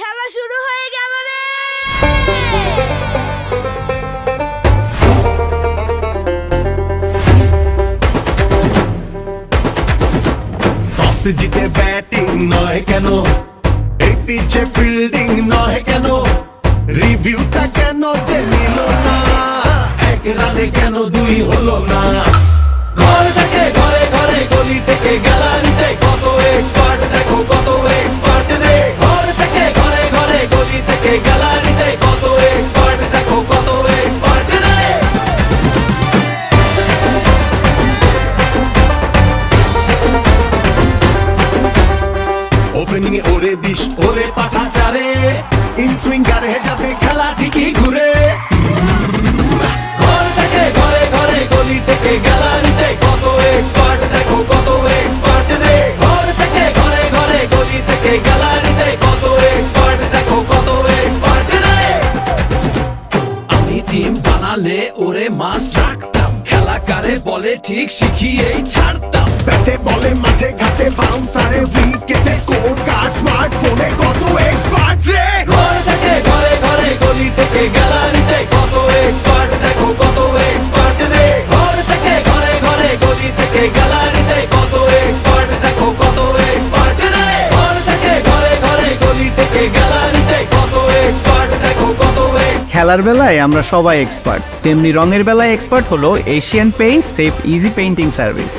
খেলা শুরু হয়ে গেল রে। টস জিতে ব্যাটিং নয় কেন, এই পিচে ফিল্ডিং নয় কেন, রিভিউটা কেন যে নিল না, এক রানে কেন দুই হলো না। ঘর থেকে ঘরে ঘরে, গলি থেকে গ্যালারিতে, কত এক্সপার্ট দেখো কত এক্সপার্ট রে। ঘর থেকে ঘরে ঘরে, গলি থেকে গ্যালারিতে, কত এক্সপার্ট দেখো কত এক্সপার্ট রে। ওপেনিং এ ওরে দিস ওরে পাঠা চারে, ইনসুইঙ্গারে যাবে খেলা ঠিকই ঘুরে। ঘর থেকে ঘরে ঘরে, গলি থেকে গ্যালারিতে, কত এক্সপার্ট দেখো কত এক্সপার্ট রে। ঘর থেকে ঘরে ঘরে, গলি থেকে গ্যালারিতে, কত এক্সপার্ট দেখো কত এক্সপার্ট রে। আমি টিম বানালে ওরে মাস্ট রাখতাম, খেলা কারে বলে ঠিক শিখিয়েই ছাড়তাম। ব্যাটে বলে মাঠে ঘাটে, বাউন্সারে উইকেটে, স্কোর কার্ড স্মার্টফোনে, কত এক্সপার্ট রে। ঘর থেকে ঘরে ঘরে, গলি থেকে গ্যালারিতে, কত এক্সপার্ট দেখো কত এক্সপার্ট রে। ঘর থেকে ঘরে ঘরে, গলি থেকে গ্যালারিতে, কত এক্সপার্ট দেখো কত এক্সপার্ট রে। ঘর থেকে ঘরে ঘরে, গলি থেকে গ্যালারিতে, কত এক্সপার্ট দেখো কত এক্সপার্ট। খেলার বেলায় আমরা সবাই এক্সপার্ট, তেমনি রঙের বেলায় এক্সপার্ট হলো Asian paint safe easy painting service.